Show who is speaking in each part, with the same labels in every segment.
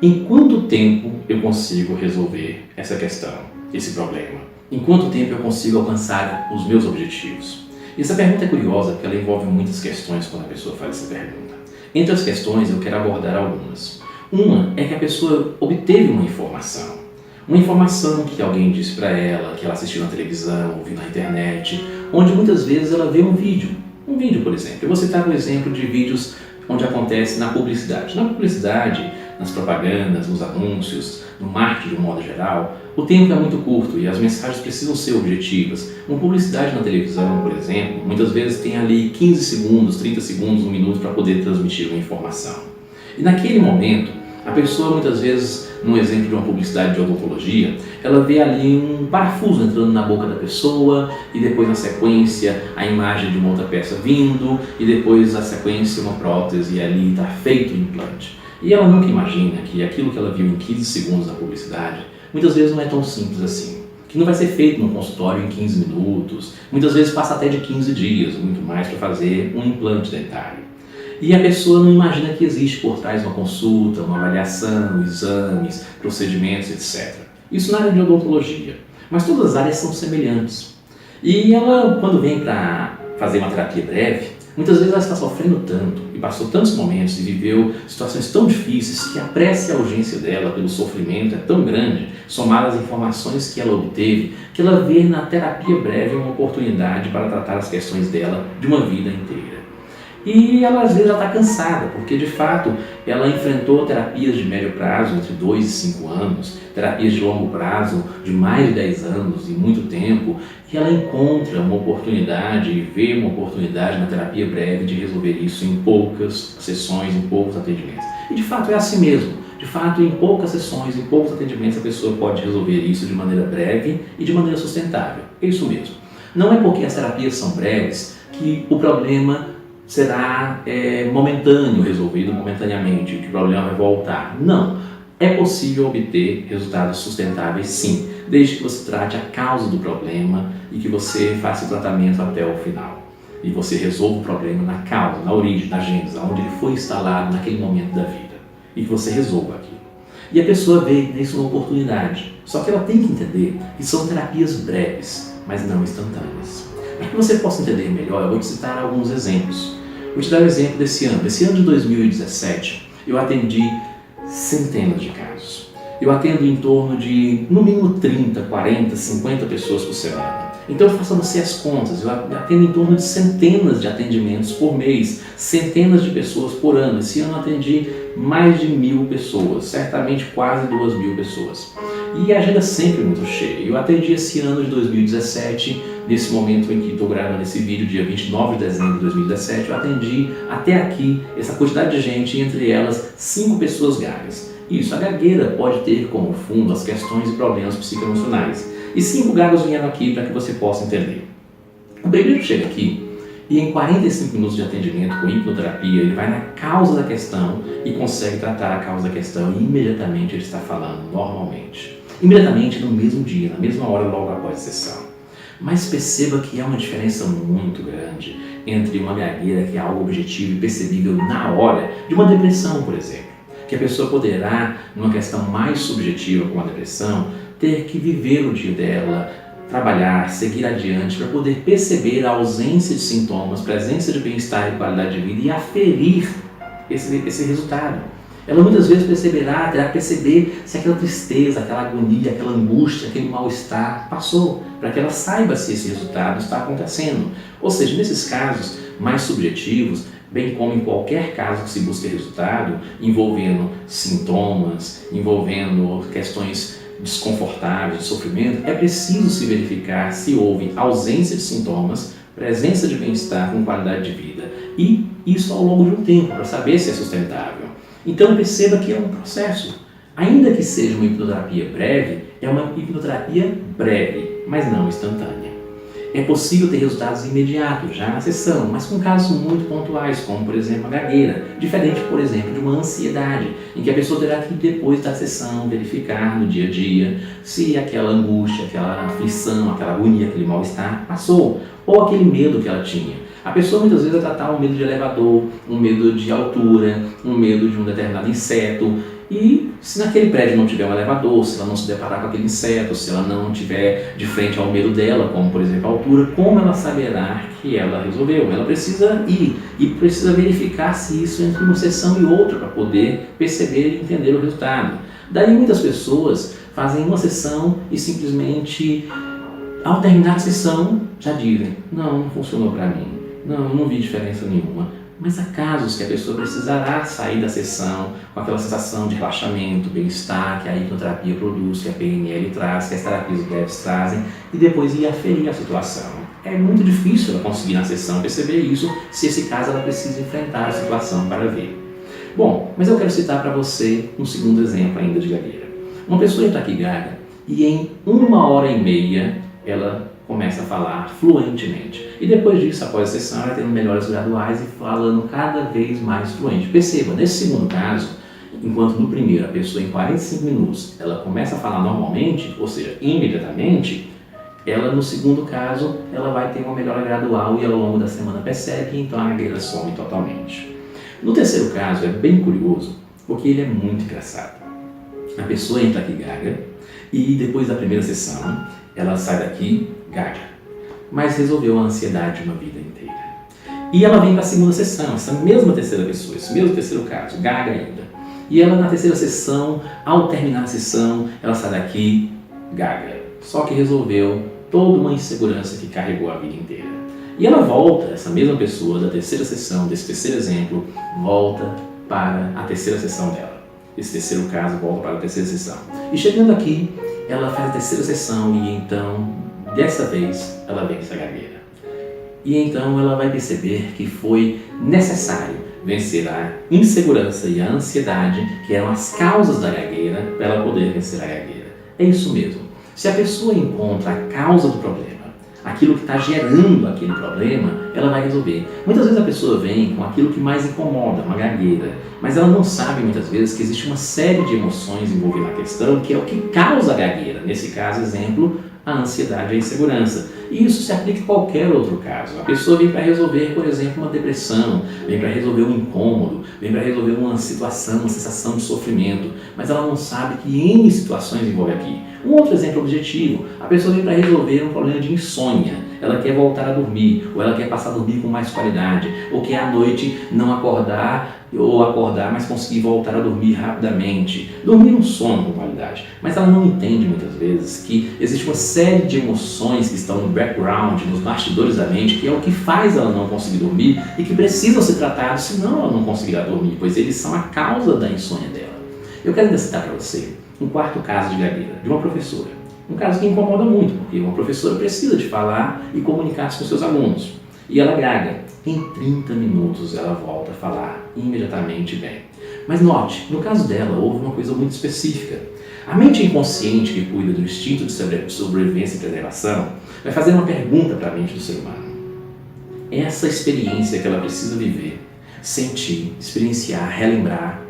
Speaker 1: Em quanto tempo eu consigo resolver essa questão, esse problema? Em quanto tempo eu consigo alcançar os meus objetivos? E essa pergunta é curiosa porque ela envolve muitas questões quando a pessoa faz essa pergunta. Entre as questões eu quero abordar algumas. Uma é que a pessoa obteve uma informação que alguém disse para ela, que ela assistiu na televisão, ouviu na internet, onde muitas vezes ela vê um vídeo, por exemplo. Eu vou citar um exemplo de vídeos onde acontece na publicidade. Na publicidade, nas propagandas, nos anúncios, no marketing de um modo geral, o tempo é muito curto e as mensagens precisam ser objetivas. Uma publicidade na televisão, por exemplo, muitas vezes tem ali 15 segundos, 30 segundos, 1 minuto para poder transmitir uma informação. E naquele momento, a pessoa muitas vezes, num exemplo de uma publicidade de odontologia, ela vê ali um parafuso entrando na boca da pessoa e depois na sequência a imagem de uma outra peça vindo e depois a sequência uma prótese e ali está feito o implante. E ela nunca imagina que aquilo que ela viu em 15 segundos na publicidade muitas vezes não é tão simples assim. Que não vai ser feito num consultório em 15 minutos, muitas vezes passa até de 15 dias, muito mais, para fazer um implante dentário. E a pessoa não imagina que existe por trás uma consulta, uma avaliação, exames, procedimentos, etc. Isso na área de odontologia. Mas todas as áreas são semelhantes. E ela, quando vem para fazer uma terapia breve, muitas vezes ela está sofrendo tanto e passou tantos momentos e viveu situações tão difíceis que a pressa e a urgência dela pelo sofrimento é tão grande, somada às informações que ela obteve, que ela vê na terapia breve uma oportunidade para tratar as questões dela de uma vida inteira. E ela às vezes já está cansada, porque de fato ela enfrentou terapias de médio prazo, entre 2 e 5 anos, terapias de longo prazo, de mais de 10 anos e muito tempo, e ela encontra uma oportunidade e vê uma oportunidade na terapia breve de resolver isso em poucas sessões, em poucos atendimentos. E de fato é assim mesmo. De fato, em poucas sessões, em poucos atendimentos, a pessoa pode resolver isso de maneira breve e de maneira sustentável. É isso mesmo. Não é porque as terapias são breves que o problema será momentâneo, resolvido momentaneamente, que o problema vai voltar. Não. É possível obter resultados sustentáveis sim, desde que você trate a causa do problema e que você faça o tratamento até o final. E você resolva o problema na causa, na origem, na gênese, onde ele foi instalado naquele momento da vida. E que você resolva aquilo. E a pessoa vê nisso uma oportunidade. Só que ela tem que entender que são terapias breves, mas não instantâneas. Para que você possa entender melhor, eu vou te citar alguns exemplos. Vou te dar o exemplo desse ano. Esse ano de 2017, eu atendi centenas de casos. Eu atendo em torno de, no mínimo, 30, 40, 50 pessoas por semana. Então, faça você as contas. Eu atendo em torno de centenas de atendimentos por mês, centenas de pessoas por ano. Esse ano eu atendi mais de 1.000 pessoas, certamente quase 2.000 pessoas. E a agenda sempre muito cheia. Eu atendi esse ano de 2017, nesse momento em que estou gravando esse vídeo, dia 29 de dezembro de 2017, eu atendi até aqui essa quantidade de gente, entre elas 5 pessoas gagas. Isso, a gagueira pode ter como fundo as questões e problemas psicoemocionais. E 5 gagos vieram aqui para que você possa entender. O primeiro chega aqui e em 45 minutos de atendimento com hipnoterapia, ele vai na causa da questão e consegue tratar a causa da questão e imediatamente ele está falando normalmente. Imediatamente no mesmo dia, na mesma hora, logo após a sessão. Mas perceba que há uma diferença muito grande entre uma gagueira que é algo objetivo e percebível na hora de uma depressão, por exemplo. Que a pessoa poderá, numa questão mais subjetiva como a depressão, ter que viver o dia dela, trabalhar, seguir adiante para poder perceber a ausência de sintomas, presença de bem-estar e qualidade de vida e aferir esse resultado. Ela muitas vezes terá que perceber se aquela tristeza, aquela agonia, aquela angústia, aquele mal-estar passou, para que ela saiba se esse resultado está acontecendo. Ou seja, nesses casos mais subjetivos, bem como em qualquer caso que se busque resultado, envolvendo sintomas, envolvendo questões desconfortáveis, de sofrimento, é preciso se verificar se houve ausência de sintomas, presença de bem-estar com qualidade de vida e isso ao longo de um tempo, para saber se é sustentável. Então perceba que é um processo. Ainda que seja uma hipnoterapia breve, é uma hipnoterapia breve, mas não instantânea. É possível ter resultados imediatos, já na sessão, mas com casos muito pontuais, como por exemplo a gagueira, diferente, por exemplo, de uma ansiedade, em que a pessoa terá que depois da sessão verificar no dia a dia se aquela angústia, aquela aflição, aquela agonia, aquele mal-estar passou, ou aquele medo que ela tinha. A pessoa muitas vezes vai tratar um medo de elevador, um medo de altura, um medo de um determinado inseto. E se naquele prédio não tiver um elevador, se ela não se deparar com aquele inseto, se ela não tiver de frente ao medo dela, como por exemplo a altura, como ela saberá que ela resolveu? Ela precisa ir e precisa verificar se isso entre uma sessão e outra para poder perceber e entender o resultado. Daí muitas pessoas fazem uma sessão e simplesmente, ao terminar a sessão, já dizem: não funcionou para mim, não vi diferença nenhuma. Mas há casos que a pessoa precisará sair da sessão com aquela sensação de relaxamento, bem-estar que a hipnoterapia produz, que a PNL traz, que as terapias breves trazem, e depois ir aferir a situação. É muito difícil ela conseguir na sessão perceber isso, se esse caso ela precisa enfrentar a situação para ver. Bom, mas eu quero citar para você um segundo exemplo ainda de gagueira. Uma pessoa entra aqui gaga e em 1h30 ela começa a falar fluentemente. E depois disso, após a sessão, ela tendo melhoras graduais e falando cada vez mais fluente. Perceba, nesse segundo caso, enquanto no primeiro a pessoa em 45 minutos ela começa a falar normalmente, ou seja, imediatamente, ela no segundo caso ela vai ter uma melhora gradual e ao longo da semana percebe, e então a gagueira some totalmente. No terceiro caso é bem curioso, porque ele é muito engraçado. A pessoa entra aqui gaga e depois da primeira sessão ela sai daqui gaga, mas resolveu a ansiedade de uma vida inteira. E ela vem para a segunda sessão, essa mesma terceira pessoa, esse mesmo terceiro caso, gaga ainda. E ela na terceira sessão, ao terminar a sessão, ela sai daqui gaga. Só que resolveu toda uma insegurança que carregou a vida inteira. E ela volta, essa mesma pessoa da terceira sessão, desse terceiro exemplo, volta para a terceira sessão dela. Esse terceiro caso volta para a terceira sessão. E chegando aqui, ela faz a terceira sessão e então, dessa vez, ela vence a gagueira. E então ela vai perceber que foi necessário vencer a insegurança e a ansiedade, que eram as causas da gagueira, para ela poder vencer a gagueira. É isso mesmo. Se a pessoa encontra a causa do problema, aquilo que está gerando aquele problema, ela vai resolver. Muitas vezes a pessoa vem com aquilo que mais incomoda, uma gagueira, mas ela não sabe muitas vezes que existe uma série de emoções envolvidas na questão, que é o que causa a gagueira. Nesse caso, exemplo, a ansiedade e a insegurança. E isso se aplica a qualquer outro caso. A pessoa vem para resolver, por exemplo, uma depressão, vem para resolver um incômodo, vem para resolver uma situação, uma sensação de sofrimento, mas ela não sabe que N situações envolve aqui. Um outro exemplo objetivo, a pessoa vem para resolver um problema de insônia. Ela quer voltar a dormir, ou ela quer passar a dormir com mais qualidade, ou quer à noite não acordar, ou acordar, mas conseguir voltar a dormir rapidamente. Dormir um sono com qualidade. Mas ela não entende muitas vezes que existe uma série de emoções que estão no background, nos bastidores da mente, que é o que faz ela não conseguir dormir e que precisam ser tratados, senão ela não conseguirá dormir, pois eles são a causa da insônia dela. Eu quero ainda citar para você um quarto caso de gagueira, de uma professora. Um caso que incomoda muito, porque uma professora precisa de falar e comunicar-se com seus alunos. E ela gaga. Em 30 minutos ela volta a falar imediatamente bem. Mas note, no caso dela houve uma coisa muito específica. A mente inconsciente que cuida do instinto de sobrevivência e preservação vai fazer uma pergunta para a mente do ser humano. Essa experiência que ela precisa viver, sentir, experienciar, relembrar,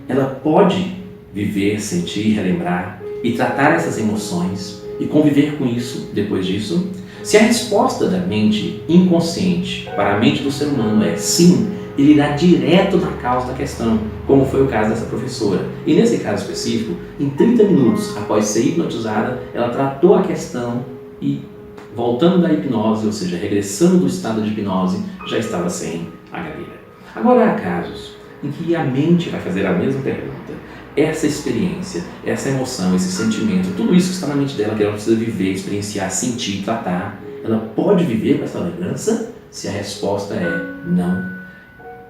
Speaker 1: ela pode viver, sentir, relembrar e tratar essas emoções e conviver com isso depois disso? Se a resposta da mente inconsciente para a mente do ser humano é sim, ele irá direto na causa da questão, como foi o caso dessa professora. E nesse caso específico, em 30 minutos após ser hipnotizada, ela tratou a questão e, voltando da hipnose, ou seja, regressando do estado de hipnose, já estava sem a gagueira. Agora há casos em que a mente vai fazer a mesma pergunta. Essa experiência, essa emoção, esse sentimento, tudo isso que está na mente dela, que ela precisa viver, experienciar, sentir, tratar, ela pode viver com essa lembrança? Se a resposta é não,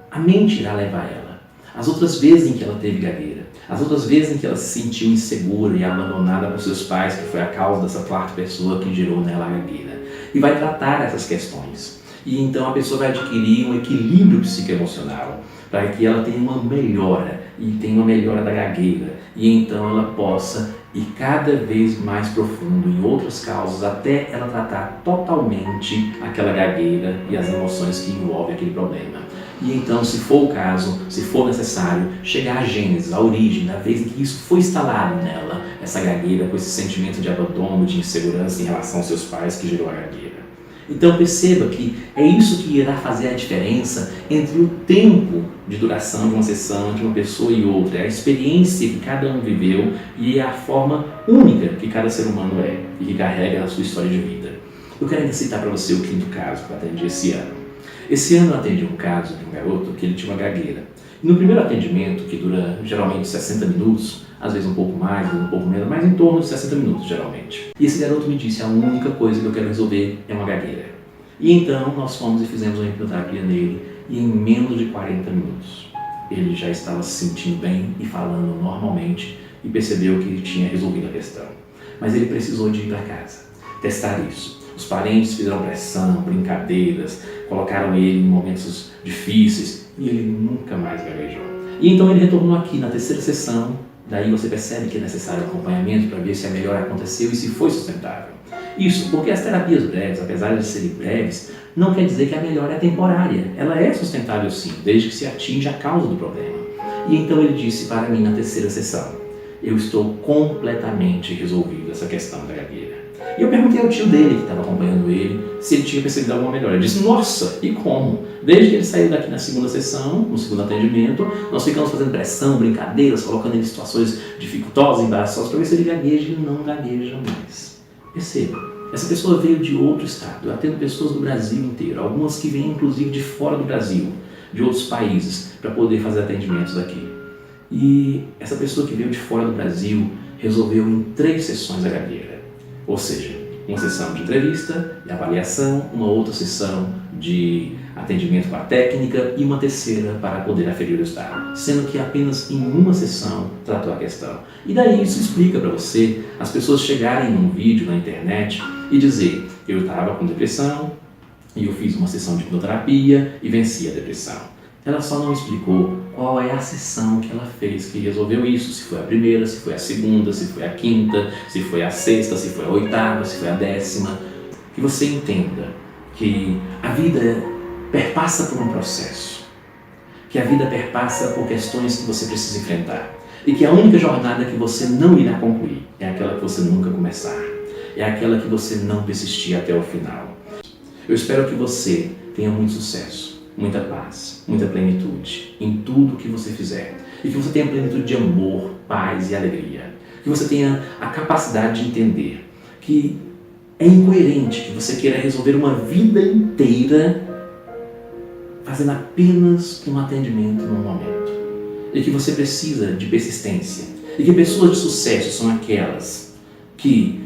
Speaker 1: a mente irá levar ela. As outras vezes em que ela teve gagueira, as outras vezes em que ela se sentiu insegura e abandonada por seus pais, que foi a causa dessa quarta pessoa que gerou nela a gagueira, e vai tratar essas questões. E então a pessoa vai adquirir um equilíbrio psicoemocional, para que ela tenha uma melhora, e tenha uma melhora da gagueira, e então ela possa ir cada vez mais profundo em outras causas, até ela tratar totalmente aquela gagueira e as emoções que envolvem aquele problema. E então, se for o caso, se for necessário, chegar à gênese, à origem, da vez em que isso foi instalado nela, essa gagueira, com esse sentimento de abandono, de insegurança em relação aos seus pais que gerou a gagueira. Então perceba que é isso que irá fazer a diferença entre o tempo de duração de uma sessão de uma pessoa e outra, é a experiência que cada um viveu e a forma única que cada ser humano é e que carrega na sua história de vida. Eu quero ainda citar para você o 5º caso que eu atendi esse ano. Esse ano eu atendi um caso de um garoto que ele tinha uma gagueira. E no primeiro atendimento, que dura geralmente 60 minutos, às vezes um pouco mais, um pouco menos, mas em torno de 60 minutos geralmente. E esse garoto me disse: a única coisa que eu quero resolver é uma gagueira. E então nós fomos e fizemos uma hipnoterapia nele e em menos de 40 minutos ele já estava se sentindo bem e falando normalmente e percebeu que ele tinha resolvido a questão. Mas ele precisou de ir para casa, testar isso. Os parentes fizeram pressão, brincadeiras, colocaram ele em momentos difíceis e ele nunca mais gaguejou. E então ele retornou aqui na 3ª sessão. Daí você percebe que é necessário acompanhamento para ver se a melhora aconteceu e se foi sustentável. Isso porque as terapias breves, apesar de serem breves, não quer dizer que a melhora é temporária. Ela é sustentável sim, desde que se atinja a causa do problema. E então ele disse para mim na 3ª sessão: eu estou completamente resolvido essa questão da gagueira. E eu perguntei ao tio dele, que estava acompanhando ele, se ele tinha percebido alguma melhora. Ele disse: nossa, e como? Desde que ele saiu daqui na 2ª sessão, no 2º atendimento, nós ficamos fazendo pressão, brincadeiras, colocando ele em situações dificultosas, embaraçosas, para ver se ele gagueja e não gagueja mais. Perceba, essa pessoa veio de outro estado. Eu atendo pessoas do Brasil inteiro, algumas que vêm inclusive de fora do Brasil, de outros países, para poder fazer atendimentos aqui. E essa pessoa que veio de fora do Brasil resolveu em 3 sessões a gagueira. Ou seja, uma sessão de entrevista e avaliação, uma outra sessão de atendimento com a técnica e uma 3ª para poder aferir o estado, sendo que apenas em uma sessão tratou a questão. E daí isso explica para você as pessoas chegarem num vídeo na internet e dizer: eu estava com depressão e eu fiz uma sessão de hipnoterapia e venci a depressão. Ela só não explicou qual é a sessão que ela fez que resolveu isso, se foi a 1ª, se foi a 2ª, se foi a 5ª, se foi a 6ª, se foi a 8ª, se foi a 10ª. Que você entenda que a vida perpassa por um processo, que a vida perpassa por questões que você precisa enfrentar e que a única jornada que você não irá concluir é aquela que você nunca começar, é aquela que você não persistir até o final. Eu espero que você tenha muito sucesso, muita paz, muita plenitude em tudo que você fizer. E que você tenha plenitude de amor, paz e alegria. Que você tenha a capacidade de entender que é incoerente que você queira resolver uma vida inteira fazendo apenas um atendimento num momento. E que você precisa de persistência. E que pessoas de sucesso são aquelas que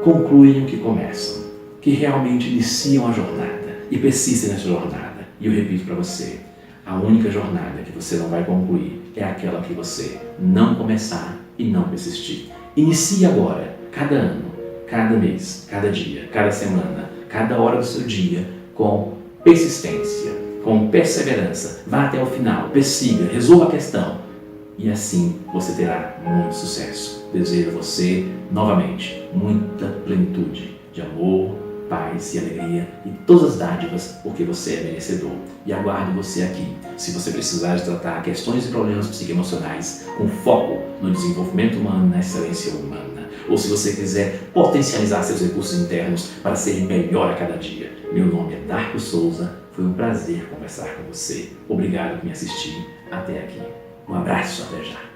Speaker 1: concluem o que começam, que realmente iniciam a jornada e persistem nessa jornada. E eu repito para você, a única jornada que você não vai concluir é aquela que você não começar e não persistir. Inicie agora, cada ano, cada mês, cada dia, cada semana, cada hora do seu dia, com persistência, com perseverança. Vá até o final, persiga, resolva a questão. E assim você terá muito sucesso. Desejo a você, novamente, muita plenitude de amor, paz e alegria e todas as dádivas, porque você é merecedor. E aguardo você aqui, se você precisar de tratar questões e problemas psicoemocionais com foco no desenvolvimento humano, na excelência humana, ou se você quiser potencializar seus recursos internos para serem melhor a cada dia. Meu nome é Darko Souza, foi um prazer conversar com você. Obrigado por me assistir até aqui. Um abraço, até já.